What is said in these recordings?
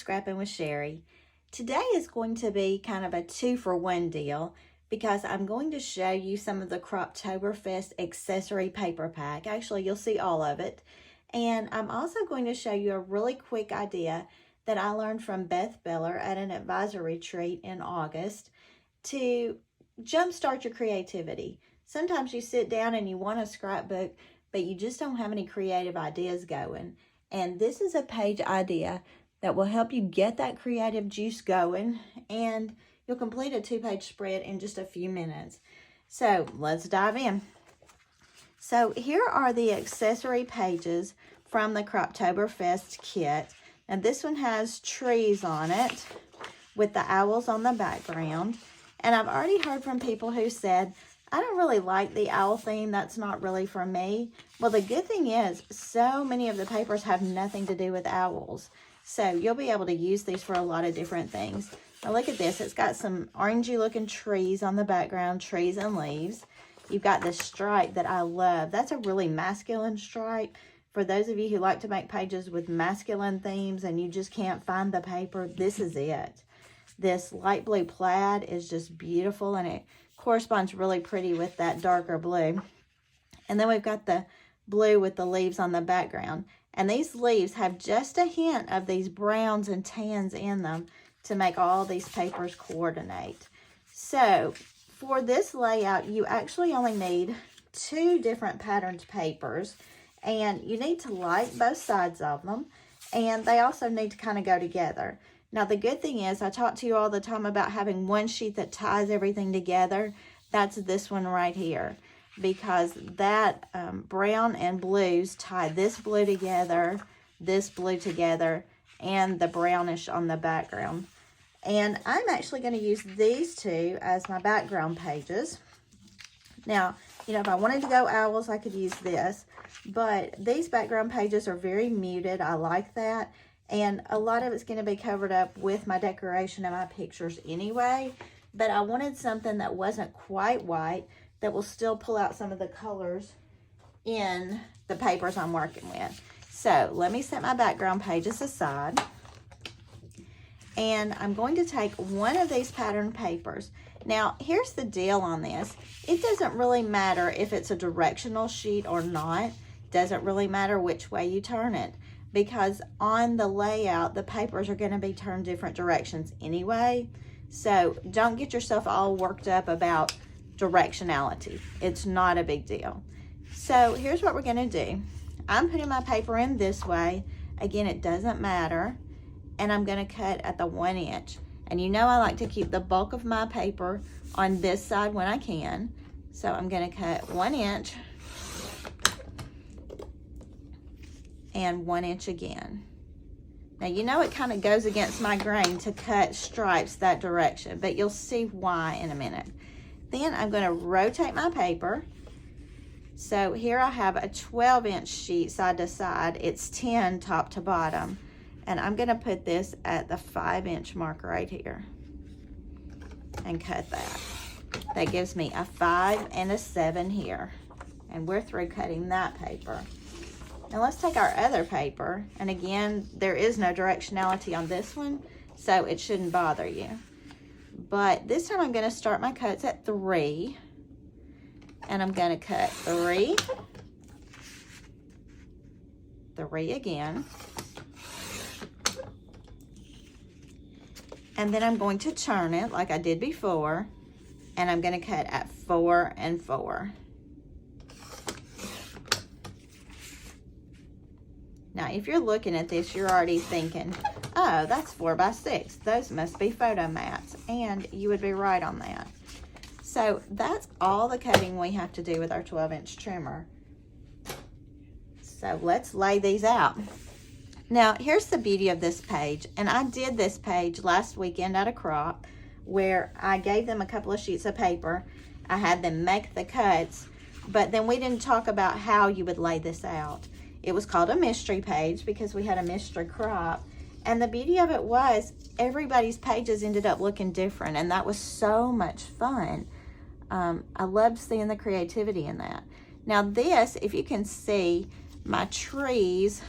Scrappin with Sheri. Today is going to be kind of a 2-for-1 deal because I'm going to show you some of the Croptoberfest accessory paper pack. Actually, you'll see all of it. And I'm also going to show you a really quick idea that I learned from Beth Beller at an advisory retreat in August to jumpstart your creativity. Sometimes you sit down and you want a scrapbook, but you just don't have any creative ideas going. And this is a page idea that will help you get that creative juice going, and you'll complete a 2-page spread in just a few minutes. So let's dive in. So here are the accessory pages from the Croptoberfest kit. And this one has trees on it with the owls on the background. And I've already heard from people who said, I don't really like the owl theme. That's not really for me. Well, the good thing is so many of the papers have nothing to do with owls. So you'll be able to use these for a lot of different things. Now look at this. It's got some orangey looking trees on the background, trees and leaves. You've got this stripe that I love. That's a really masculine stripe. For those of you who like to make pages with masculine themes and you just can't find the paper, this is it. This light blue plaid is just beautiful, and it corresponds really pretty with that darker blue. And then we've got the blue with the leaves on the background. And these leaves have just a hint of these browns and tans in them to make all these papers coordinate. So for this layout, you actually only need 2 different patterned papers, and you need to light both sides of them, and they also need to kind of go together. Now, the good thing is I talk to you all the time about having one sheet that ties everything together. That's this one right here, because that brown and blues tie this blue together, this blue together, and the brownish on the background. And I'm actually going to use these 2 as my background pages. Now, you know, if I wanted to go owls, I could use this, but these background pages are very muted. I like that. And a lot of it's going to be covered up with my decoration and my pictures anyway. But I wanted something that wasn't quite white, that will still pull out some of the colors in the papers I'm working with. So let me set my background pages aside. And I'm going to take one of these patterned papers. Now, here's the deal on this. It doesn't really matter if it's a directional sheet or not. Doesn't really matter which way you turn it, because on the layout, the papers are going to be turned different directions anyway. So don't get yourself all worked up about directionality. It's not a big deal. So here's what we're going to do. I'm putting my paper in this way. Again, it doesn't matter. And I'm going to cut at the 1 inch. And you know I like to keep the bulk of my paper on this side when I can. So I'm going to cut 1 inch and 1 inch again. Now, you know it kind of goes against my grain to cut stripes that direction, but you'll see why in a minute. Then I'm going to rotate my paper. So here I have a 12-inch sheet side to side. It's 10 top to bottom. And I'm going to put this at the 5-inch mark right here and cut that. That gives me a 5 and a 7 here. And we're through cutting that paper. Now let's take our other paper. And again, there is no directionality on this one, so it shouldn't bother you. But this time I'm going to start my cuts at 3. And I'm going to cut 3. 3 again. And then I'm going to turn it like I did before, and I'm going to cut at 4 and 4. Now, if you're looking at this, you're already thinking, oh, that's 4 by 6. Those must be photo mats, and you would be right on that. So that's all the cutting we have to do with our 12-inch trimmer. So let's lay these out. Now, here's the beauty of this page, and I did this page last weekend at a crop where I gave them a couple of sheets of paper. I had them make the cuts, but then we didn't talk about how you would lay this out. It was called a mystery page because we had a mystery crop, and the beauty of it was everybody's pages ended up looking different, and that was so much fun. I loved seeing the creativity in that. Now this, if you can see, my trees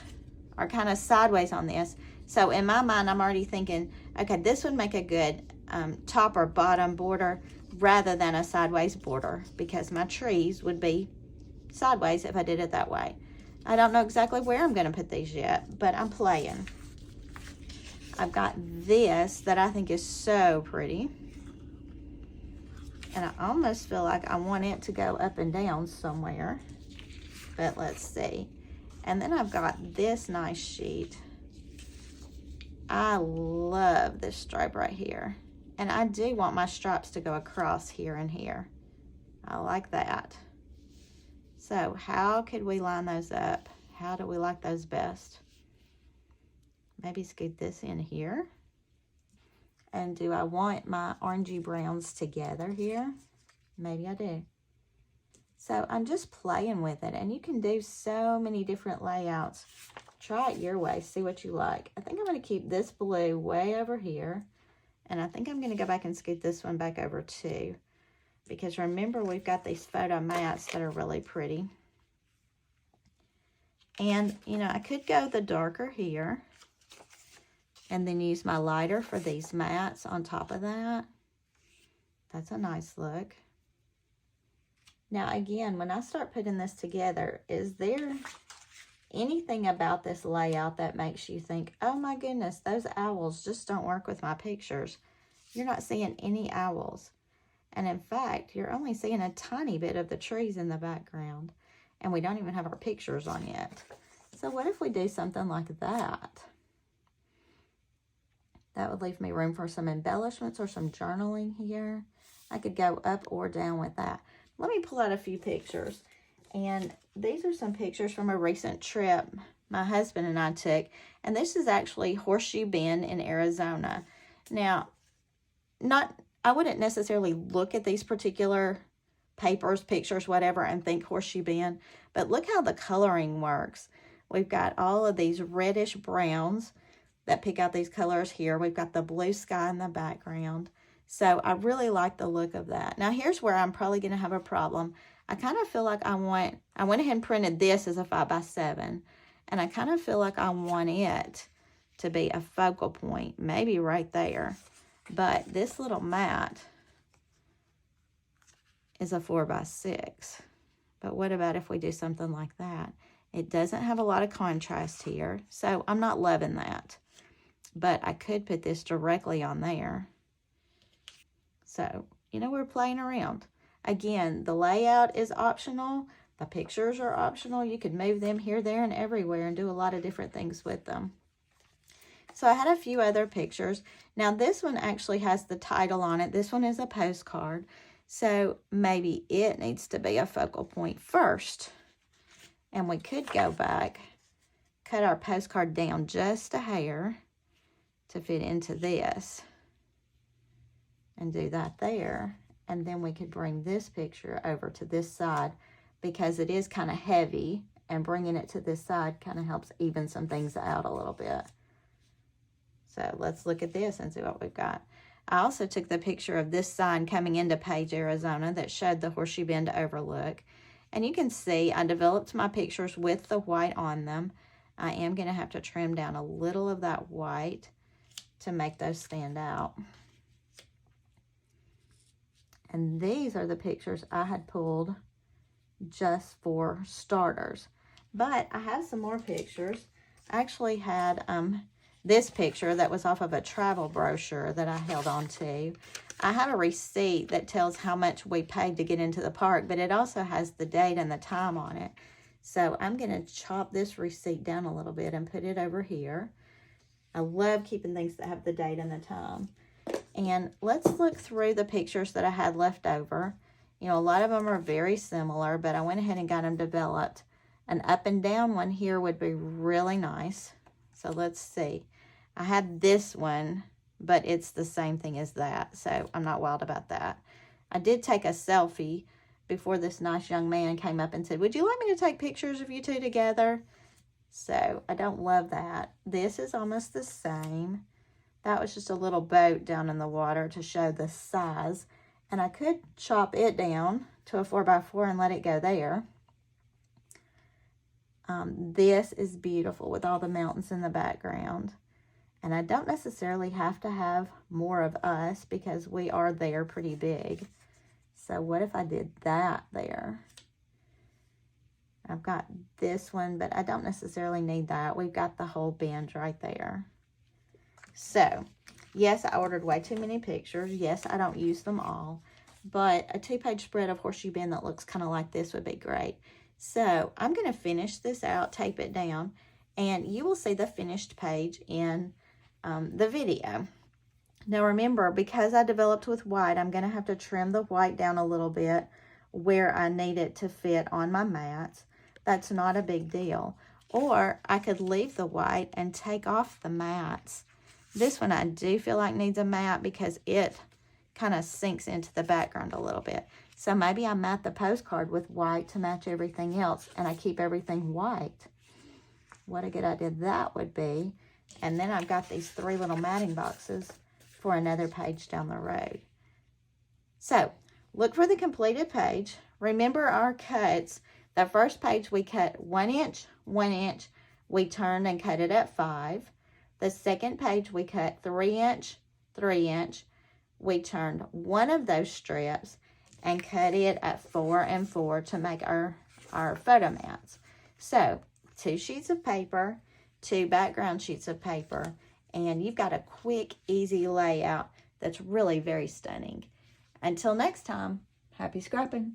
are kind of sideways on this. So in my mind, I'm already thinking, okay, this would make a good top or bottom border rather than a sideways border, because my trees would be sideways if I did it that way. I don't know exactly where I'm going to put these yet, but I'm playing. I've got this that I think is so pretty. And I almost feel like I want it to go up and down somewhere. But let's see. And then I've got this nice sheet. I love this stripe right here. And I do want my stripes to go across here and here. I like that. So how could we line those up? How do we like those best? Maybe scoot this in here. And do I want my orangey browns together here? Maybe I do. So I'm just playing with it, and you can do so many different layouts. Try it your way, see what you like. I think I'm going to keep this blue way over here, and I think I'm going to go back and scoot this one back over too, because remember, we've got these photo mats that are really pretty. And, you know, I could go the darker here, and then use my lighter for these mats on top of that. That's a nice look. Now, again, when I start putting this together, is there anything about this layout that makes you think, oh my goodness, those owls just don't work with my pictures? You're not seeing any owls. And in fact, you're only seeing a tiny bit of the trees in the background. And we don't even have our pictures on yet. So what if we do something like that? That would leave me room for some embellishments or some journaling here. I could go up or down with that. Let me pull out a few pictures. And these are some pictures from a recent trip my husband and I took. And this is actually Horseshoe Bend in Arizona. Now, I wouldn't necessarily look at these particular papers, pictures, whatever, and think Horseshoe Bend. But look how the coloring works. We've got all of these reddish browns that pick out these colors here. We've got the blue sky in the background. So I really like the look of that. Now here's where I'm probably going to have a problem. I kind of feel like I went ahead and printed this as a 5x7. And I kind of feel like I want it to be a focal point, maybe right there. But this little mat is a 4x6. But what about if we do something like that? It doesn't have a lot of contrast here, so I'm not loving that. But I could put this directly on there. So, you know, we're playing around. Again, the layout is optional. The pictures are optional. You could move them here, there, and everywhere and do a lot of different things with them. So I had a few other pictures. Now, this one actually has the title on it. This one is a postcard. So maybe it needs to be a focal point first. And we could go back, cut our postcard down just a hair to fit into this. And do that there. And then we could bring this picture over to this side because it is kind of heavy, and bringing it to this side kind of helps even some things out a little bit. So let's look at this and see what we've got. I also took the picture of this sign coming into Page, Arizona that showed the Horseshoe Bend overlook. And you can see I developed my pictures with the white on them. I am going to have to trim down a little of that white to make those stand out. And these are the pictures I had pulled just for starters. But I have some more pictures. I actually had this picture that was off of a travel brochure that I held on to. I have a receipt that tells how much we paid to get into the park, but it also has the date and the time on it. So I'm going to chop this receipt down a little bit and put it over here. I love keeping things that have the date and the time. And let's look through the pictures that I had left over. You know, a lot of them are very similar, but I went ahead and got them developed. An up and down one here would be really nice. So let's see. I had this one, but it's the same thing as that, so I'm not wild about that. I did take a selfie before this nice young man came up and said, would you like me to take pictures of you two together? So I don't love that. This is almost the same. That was just a little boat down in the water to show the size. And I could chop it down to a 4x4 and let it go there. This is beautiful with all the mountains in the background. And I don't necessarily have to have more of us because we are there pretty big. So what if I did that there? I've got this one, but I don't necessarily need that. We've got the whole bench right there. So, yes, I ordered way too many pictures. Yes, I don't use them all. But a 2-page spread of horseshoe bend that looks kind of like this would be great. So, I'm going to finish this out, tape it down, and you will see the finished page in the video. Now, remember, because I developed with white, I'm going to have to trim the white down a little bit where I need it to fit on my mats. That's not a big deal. Or I could leave the white and take off the mats. This one I do feel like needs a mat because it kind of sinks into the background a little bit. So maybe I mat the postcard with white to match everything else and I keep everything white. What a good idea that would be. And then I've got these 3 little matting boxes for another page down the road. So look for the completed page. Remember our cuts. The first page we cut 1 inch, 1 inch. We turned and cut it at 5. The second page we cut 3 inch, 3 inch. We turned one of those strips and cut it at 4 and 4 to make our photo mats. So 2 sheets of paper, 2 background sheets of paper, and you've got a quick, easy layout that's really very stunning. Until next time, happy scrapping.